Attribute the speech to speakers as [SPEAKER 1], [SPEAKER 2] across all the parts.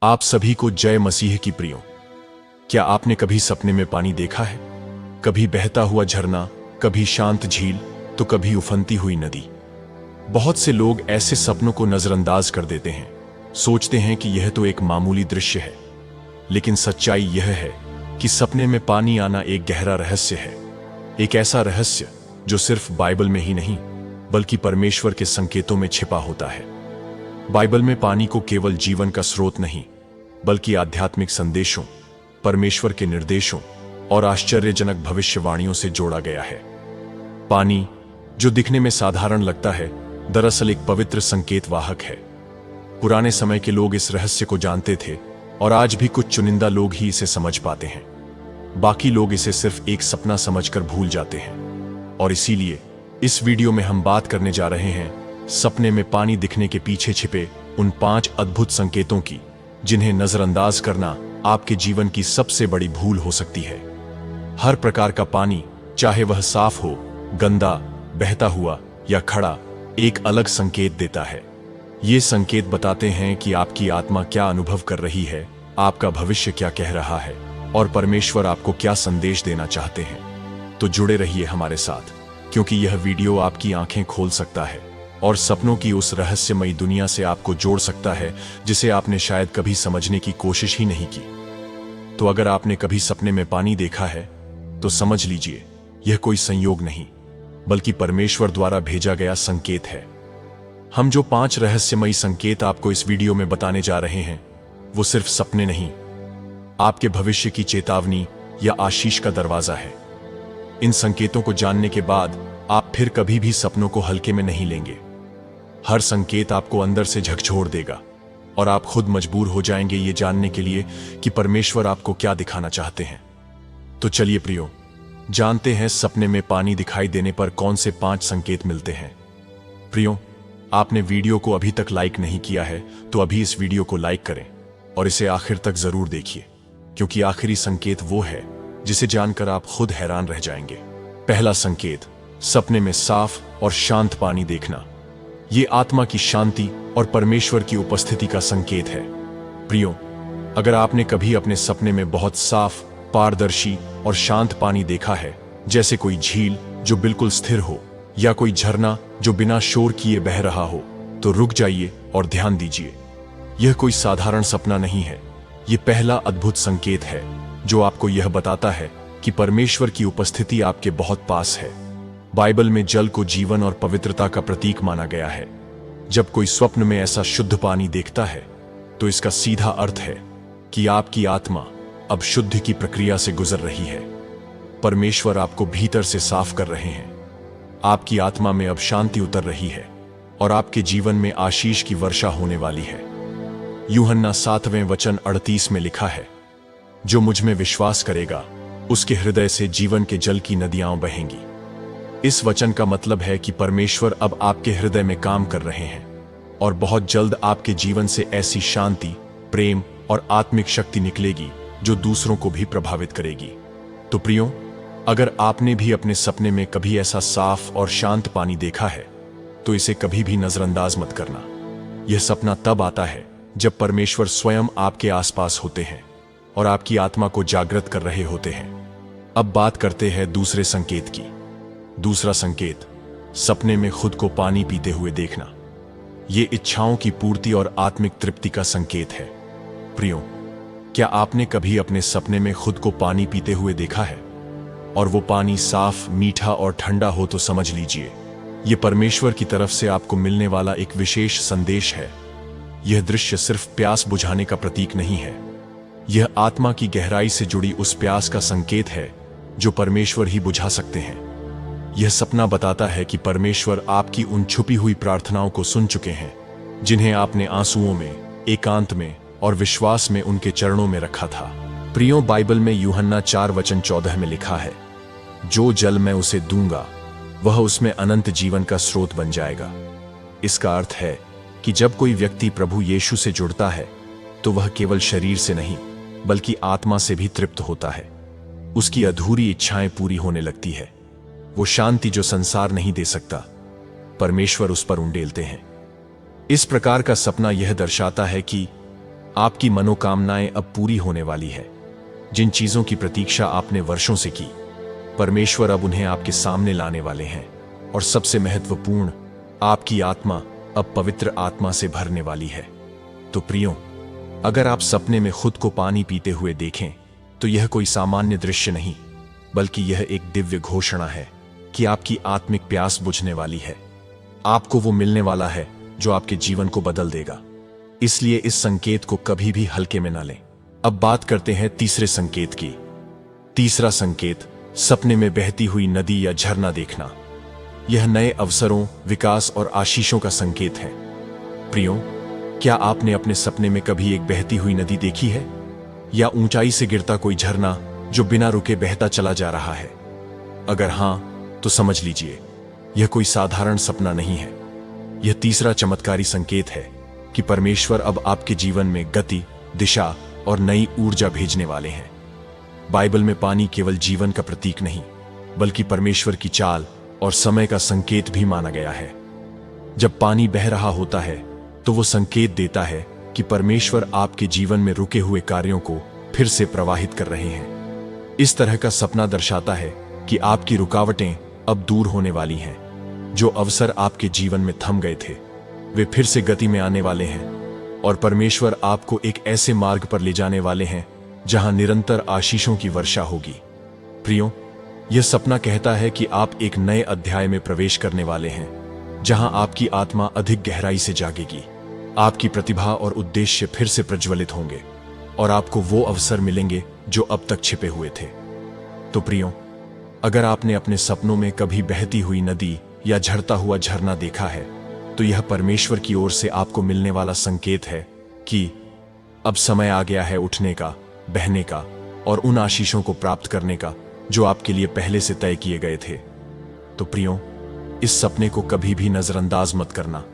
[SPEAKER 1] आप सभी को जय मसीह की प्रियो। क्या आपने कभी सपने में पानी देखा है? कभी बहता हुआ झरना, कभी शांत झील, तो कभी उफनती हुई नदी। बहुत से लोग ऐसे सपनों को नजरअंदाज कर देते हैं, सोचते हैं कि यह तो एक मामूली दृश्य है। लेकिन सच्चाई यह है कि सपने में पानी आना एक गहरा रहस्य है। एक ऐसा रहस्य जो सिर्फ बाइबल में ही नहीं बल्कि परमेश्वर के संकेतों में छिपा होता है। बाइबल में पानी को केवल जीवन का स्रोत नहीं बल्कि आध्यात्मिक संदेशों, परमेश्वर के निर्देशों और आश्चर्यजनक भविष्यवाणियों से जोड़ा गया है। पानी, जो दिखने में साधारण लगता है, दरअसल एक पवित्र संकेत वाहक है। पुराने समय के लोग इस रहस्य को जानते थे और आज भी कुछ चुनिंदा लोग ही इसे समझ पाते हैं। बाकी लोग इसे सिर्फ एक सपना समझकर भूल जाते हैं। और इसीलिए इस वीडियो में हम बात करने जा रहे हैं सपने में पानी दिखने के पीछे छिपे उन 5 अद्भुत संकेतों की, जिन्हें नजरअंदाज करना आपके जीवन की सबसे बड़ी भूल हो सकती है। हर प्रकार का पानी, चाहे वह साफ हो, गंदा, बहता हुआ या खड़ा, एक अलग संकेत देता है। ये संकेत बताते हैं कि आपकी आत्मा क्या अनुभव कर रही है, आपका भविष्य क्या कह रहा है और परमेश्वर आपको क्या संदेश देना चाहते हैं। तो जुड़े रहिए हमारे साथ, क्योंकि यह वीडियो आपकी आंखें खोल सकता है और सपनों की उस रहस्यमयी दुनिया से आपको जोड़ सकता है जिसे आपने शायद कभी समझने की कोशिश ही नहीं की। तो अगर आपने कभी सपने में पानी देखा है तो समझ लीजिए, यह कोई संयोग नहीं बल्कि परमेश्वर द्वारा भेजा गया संकेत है। हम जो 5 रहस्यमयी संकेत आपको इस वीडियो में बताने जा रहे हैं, वो सिर्फ सपने नहीं, आपके भविष्य की चेतावनी या आशीष का दरवाजा है। इन संकेतों को जानने के बाद आप फिर कभी भी सपनों को हल्के में नहीं लेंगे। हर संकेत आपको अंदर से झकझोर देगा और आप खुद मजबूर हो जाएंगे ये जानने के लिए कि परमेश्वर आपको क्या दिखाना चाहते हैं। तो चलिए प्रियो, जानते हैं सपने में पानी दिखाई देने पर कौन से 5 संकेत मिलते हैं। प्रियो, आपने वीडियो को अभी तक लाइक नहीं किया है तो अभी इस वीडियो को लाइक करें और इसे आखिर तक जरूर देखिए, क्योंकि आखिरी संकेत वो है जिसे जानकर आप खुद हैरान रह जाएंगे। पहला संकेत, सपने में साफ और शांत पानी देखना। ये आत्मा की शांति और परमेश्वर की उपस्थिति का संकेत है। प्रियो, अगर आपने कभी अपने सपने में बहुत साफ, पारदर्शी और शांत पानी देखा है, जैसे कोई झील जो बिल्कुल स्थिर हो या कोई झरना जो बिना शोर किए बह रहा हो, तो रुक जाइए और ध्यान दीजिए। यह कोई साधारण सपना नहीं है, यह पहला अद्भुत संकेत है जो आपको यह बताता है कि परमेश्वर की उपस्थिति आपके बहुत पास है। बाइबल में जल को जीवन और पवित्रता का प्रतीक माना गया है। जब कोई स्वप्न में ऐसा शुद्ध पानी देखता है तो इसका सीधा अर्थ है कि आपकी आत्मा अब शुद्ध की प्रक्रिया से गुजर रही है। परमेश्वर आपको भीतर से साफ कर रहे हैं। आपकी आत्मा में अब शांति उतर रही है और आपके जीवन में आशीष की वर्षा होने वाली है। यूहन्ना 7वें वचन 38 में लिखा है, जो मुझ में विश्वास करेगा उसके हृदय से जीवन के जल की नदियां बहेंगी। इस वचन का मतलब है कि परमेश्वर अब आपके हृदय में काम कर रहे हैं और बहुत जल्द आपके जीवन से ऐसी शांति, प्रेम और आत्मिक शक्ति निकलेगी जो दूसरों को भी प्रभावित करेगी। तो प्रियो, अगर आपने भी अपने सपने में कभी ऐसा साफ और शांत पानी देखा है तो इसे कभी भी नजरअंदाज मत करना। यह सपना तब आता है जब परमेश्वर स्वयं आपके आसपास होते हैं और आपकी आत्मा को जागृत कर रहे होते हैं। अब बात करते हैं दूसरे संकेत की। दूसरा संकेत, सपने में खुद को पानी पीते हुए देखना। यह इच्छाओं की पूर्ति और आत्मिक तृप्ति का संकेत है। प्रियो, क्या आपने कभी अपने सपने में खुद को पानी पीते हुए देखा है और वो पानी साफ, मीठा और ठंडा हो, तो समझ लीजिए यह परमेश्वर की तरफ से आपको मिलने वाला एक विशेष संदेश है। यह दृश्य सिर्फ प्यास बुझाने का प्रतीक नहीं है, यह आत्मा की गहराई से जुड़ी उस प्यास का संकेत है जो परमेश्वर ही बुझा सकते हैं। यह सपना बताता है कि परमेश्वर आपकी उन छुपी हुई प्रार्थनाओं को सुन चुके हैं, जिन्हें आपने आंसुओं में, एकांत में और विश्वास में उनके चरणों में रखा था। प्रियो, बाइबल में यूहन्ना 4 वचन 14 में लिखा है, जो जल मैं उसे दूंगा वह उसमें अनंत जीवन का स्रोत बन जाएगा। इसका अर्थ है कि जब कोई व्यक्ति प्रभु यीशु से जुड़ता है तो वह केवल शरीर से नहीं बल्कि आत्मा से भी तृप्त होता है। उसकी अधूरी इच्छाएं पूरी होने लगती है। वो शांति जो संसार नहीं दे सकता, परमेश्वर उस पर उंडेलते हैं। इस प्रकार का सपना यह दर्शाता है कि आपकी मनोकामनाएं अब पूरी होने वाली है। जिन चीजों की प्रतीक्षा आपने वर्षों से की, परमेश्वर अब उन्हें आपके सामने लाने वाले हैं। और सबसे महत्वपूर्ण, आपकी आत्मा अब पवित्र आत्मा से भरने वाली है। तो प्रियो, अगर आप सपने में खुद को पानी पीते हुए देखें, तो यह कोई सामान्य दृश्य नहीं, बल्कि यह एक दिव्य घोषणा है कि आपकी आत्मिक प्यास बुझने वाली है। आपको वो मिलने वाला है जो आपके जीवन को बदल देगा। इसलिए इस संकेत को कभी भी हल्के में न लें। अब बात करते हैं तीसरे संकेत की। तीसरा संकेत, सपने में बहती हुई नदी या झरना देखना। यह नए अवसरों, विकास और आशीषों का संकेत है। प्रियो, क्या आपने अपने सपने में कभी एक बहती हुई नदी देखी है, या ऊंचाई से गिरता कोई झरना जो बिना रुके बहता चला जा रहा है? अगर हां, तो समझ लीजिए, यह कोई साधारण सपना नहीं है। यह तीसरा चमत्कारी संकेत है कि परमेश्वर अब आपके जीवन में गति, दिशा और नई ऊर्जा भेजने वाले हैं। बाइबल में पानी केवल जीवन का प्रतीक नहीं, बल्कि परमेश्वर की चाल और समय का संकेत भी माना गया है। जब पानी बह रहा होता है, तो वो संकेत देता है कि परमेश्वर आपके जीवन में रुके हुए कार्यों को फिर से प्रवाहित कर रहे हैं। इस तरह का सपना दर्शाता है कि आपकी रुकावटें अब दूर होने वाली हैं। जो अवसर आपके जीवन में थम गए थे, वे फिर से गति में आने वाले हैं, और परमेश्वर आपको एक ऐसे मार्ग पर ले जाने वाले हैं जहां निरंतर आशीषों की वर्षा होगी। प्रियो, यह सपना कहता है कि आप एक नए अध्याय में प्रवेश करने वाले हैं, जहां आपकी आत्मा अधिक गहराई से जागेगी। आपकी प्रतिभा और उद्देश्य फिर से प्रज्वलित होंगे, और आपको वो अवसर मिलेंगे जो अब तक छिपे हुए थे। तो प्रियो, अगर आपने अपने सपनों में कभी बहती हुई नदी या झरता हुआ झरना देखा है, तो यह परमेश्वर की ओर से आपको मिलने वाला संकेत है कि अब समय आ गया है उठने का, बहने का और उन आशीषों को प्राप्त करने का जो आपके लिए पहले से तय किए गए थे। तो प्रियो, इस सपने को कभी भी नजरअंदाज मत करना,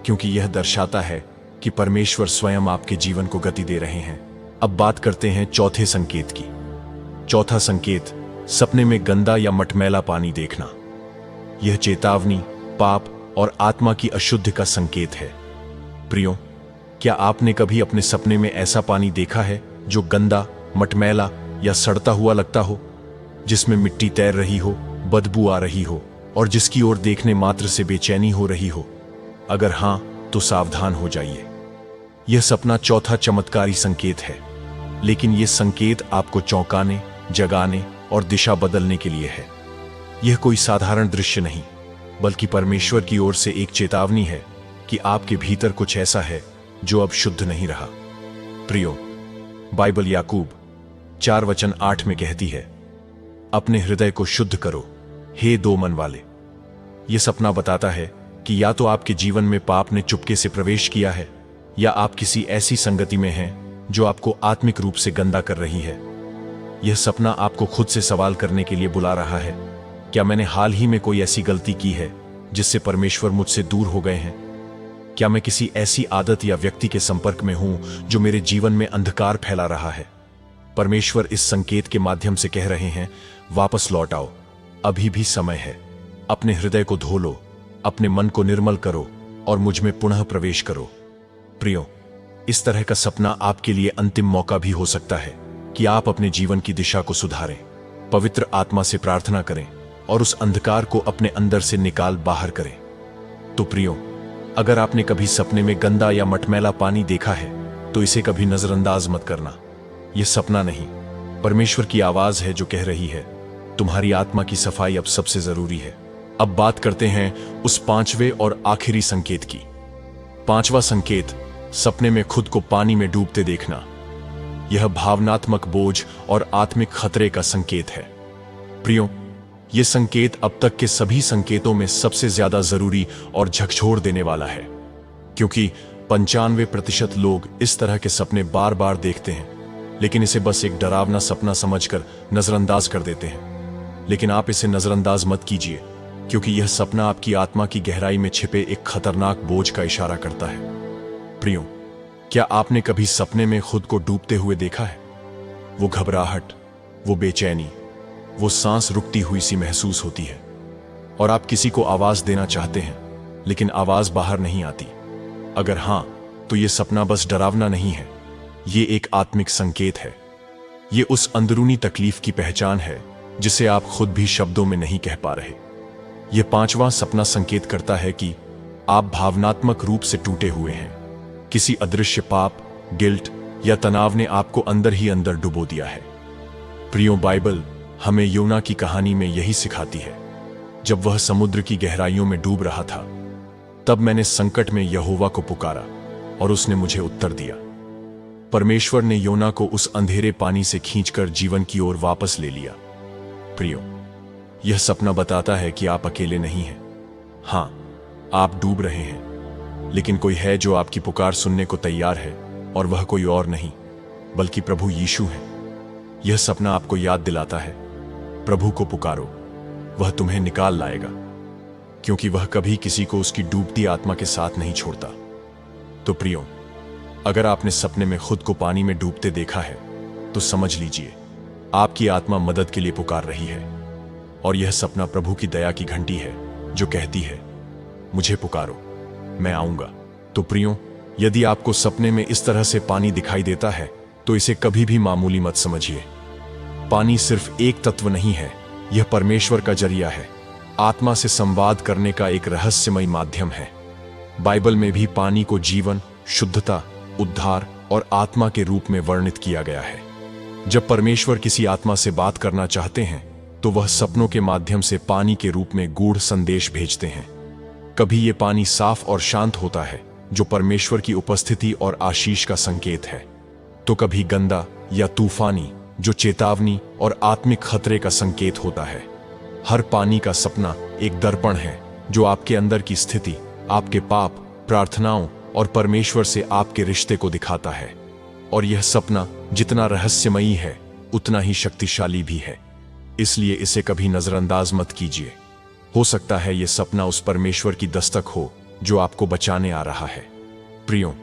[SPEAKER 1] क्योंकि यह दर्शाता है कि परमेश्वर स्वयं आपके जीवन को गति दे रहे हैं। अब बात करते हैं चौथे संकेत की। चौथा संकेत, सपने में गंदा या मटमैला पानी देखना। यह चेतावनी, पाप और आत्मा की अशुद्धि का संकेत है। प्रियो, क्या आपने कभी अपने सपने में ऐसा पानी देखा है जो गंदा, मटमैला या सड़ता हुआ लगता हो, जिसमें मिट्टी तैर रही हो, बदबू आ रही हो और जिसकी ओर देखने मात्र से बेचैनी हो रही हो? अगर हां, तो सावधान हो जाइए। यह सपना चौथा चमत्कारी संकेत है, लेकिन यह संकेत आपको चौंकाने, जगाने और दिशा बदलने के लिए है। यह कोई साधारण दृश्य नहीं, बल्कि परमेश्वर की ओर से एक चेतावनी है कि आपके भीतर कुछ ऐसा है जो अब शुद्ध नहीं रहा। प्रियो, बाइबल याकूब 4:8 में कहती है, अपने हृदय को शुद्ध करो, हे दो मन वाले। यह सपना बताता है कि या तो आपके जीवन में पाप ने चुपके से प्रवेश किया है, या आप किसी ऐसी संगति में हैं जो आपको आत्मिक रूप से गंदा कर रही है। यह सपना आपको खुद से सवाल करने के लिए बुला रहा है, क्या मैंने हाल ही में कोई ऐसी गलती की है जिससे परमेश्वर मुझसे दूर हो गए हैं? क्या मैं किसी ऐसी आदत या व्यक्ति के संपर्क में हूं जो मेरे जीवन में अंधकार फैला रहा है? परमेश्वर इस संकेत के माध्यम से कह रहे हैं, वापस लौट आओ, अभी भी समय है। अपने हृदय को धो लो, अपने मन को निर्मल करो और मुझ में पुनः प्रवेश करो। प्रियो, इस तरह का सपना आपके लिए अंतिम मौका भी हो सकता है कि आप अपने जीवन की दिशा को सुधारें, पवित्र आत्मा से प्रार्थना करें और उस अंधकार को अपने अंदर से निकाल बाहर करें। तो प्रियो, अगर आपने कभी सपने में गंदा या मटमैला पानी देखा है, तो इसे कभी नजरअंदाज मत करना। यह सपना नहीं, परमेश्वर की आवाज है जो कह रही है, तुम्हारी आत्मा की सफाई अब सबसे जरूरी है। अब बात करते हैं उस पांचवें और आखिरी संकेत की। पांचवा संकेत, सपने में खुद को पानी में डूबते देखना। यह भावनात्मक बोझ और आत्मिक खतरे का संकेत है। प्रियो, यह संकेत अब तक के सभी संकेतों में सबसे ज्यादा जरूरी और झकझोर देने वाला है, क्योंकि 95% लोग इस तरह के सपने बार बार देखते हैं, लेकिन इसे बस एक डरावना सपना समझकर नजरअंदाज कर देते हैं। लेकिन आप इसे नजरअंदाज मत कीजिए, क्योंकि यह सपना आपकी आत्मा की गहराई में छिपे एक खतरनाक बोझ का इशारा करता है। प्रियो, क्या आपने कभी सपने में खुद को डूबते हुए देखा है? वो घबराहट, वो बेचैनी, वो सांस रुकती हुई सी महसूस होती है, और आप किसी को आवाज देना चाहते हैं, लेकिन आवाज बाहर नहीं आती। अगर हां, तो यह सपना बस डरावना नहीं है, ये एक आत्मिक संकेत है। ये उस अंदरूनी तकलीफ की पहचान है जिसे आप खुद भी शब्दों में नहीं कह पा रहे। यह पांचवां सपना संकेत करता है कि आप भावनात्मक रूप से टूटे हुए हैं। किसी अदृश्य पाप, गिल्ट या तनाव ने आपको अंदर ही अंदर डुबो दिया है। प्रियो, बाइबल हमें योना की कहानी में यही सिखाती है। जब वह समुद्र की गहराइयों में डूब रहा था, तब मैंने संकट में यहोवा को पुकारा और उसने मुझे उत्तर दिया। परमेश्वर ने योना को उस अंधेरे पानी से खींचकर जीवन की ओर वापस ले लिया। प्रियो, यह सपना बताता है कि आप अकेले नहीं हैं। हां, आप डूब रहे हैं, लेकिन कोई है जो आपकी पुकार सुनने को तैयार है, और वह कोई और नहीं बल्कि प्रभु यीशु है। यह सपना आपको याद दिलाता है, प्रभु को पुकारो, वह तुम्हें निकाल लाएगा, क्योंकि वह कभी किसी को उसकी डूबती आत्मा के साथ नहीं छोड़ता। तो प्रियो, अगर आपने सपने में खुद को पानी में डूबते देखा है, तो समझ लीजिए आपकी आत्मा मदद के लिए पुकार रही है। और यह सपना प्रभु की दया की घंटी है जो कहती है, मुझे पुकारो, मैं आऊंगा। तो प्रियो, यदि आपको सपने में इस तरह से पानी दिखाई देता है, तो इसे कभी भी मामूली मत समझिए। पानी सिर्फ एक तत्व नहीं है, यह परमेश्वर का जरिया है, आत्मा से संवाद करने का एक रहस्यमय माध्यम है। बाइबल में भी पानी को जीवन, शुद्धता, उद्धार और आत्मा के रूप में वर्णित किया गया है। जब परमेश्वर किसी आत्मा से बात करना चाहते हैं, तो वह सपनों के माध्यम से पानी के रूप में गूढ़ संदेश भेजते हैं। कभी ये पानी साफ और शांत होता है, जो परमेश्वर की उपस्थिति और आशीष का संकेत है, तो कभी गंदा या तूफानी, जो चेतावनी और आत्मिक खतरे का संकेत होता है। हर पानी का सपना एक दर्पण है जो आपके अंदर की स्थिति, आपके पाप, प्रार्थनाओं और परमेश्वर से आपके रिश्ते को दिखाता है। और यह सपना जितना रहस्यमयी है, उतना ही शक्तिशाली भी है, इसलिए इसे कभी नजरअंदाज मत कीजिए। हो सकता है यह सपना उस परमेश्वर की दस्तक हो जो आपको बचाने आ रहा है। प्रियो,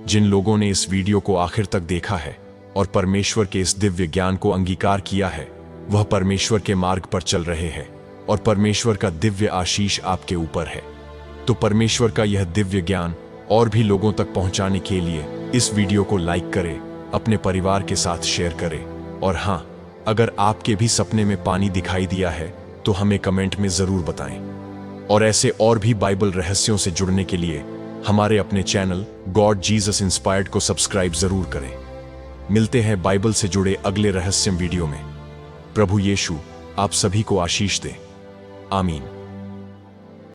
[SPEAKER 1] जिन लोगों ने इस वीडियो को आखिर तक देखा है और परमेश्वर के इस दिव्य ज्ञान को अंगीकार किया है, वह परमेश्वर के मार्ग पर चल रहे हैं और परमेश्वर का दिव्य आशीष आपके ऊपर है। तो परमेश्वर का यह दिव्य ज्ञान और भी लोगों तक पहुंचाने के लिए इस वीडियो को लाइक करें, अपने परिवार के साथ शेयर करें, और हां, अगर आपके भी सपने में पानी दिखाई दिया है तो हमें कमेंट में जरूर बताएं। और ऐसे और भी बाइबल रहस्यों से जुड़ने के लिए हमारे अपने चैनल गॉड जीसस इंस्पायर्ड को सब्सक्राइब जरूर करें। मिलते हैं बाइबल से जुड़े अगले रहस्यम वीडियो में। प्रभु यीशु आप सभी को आशीष दे। आमीन।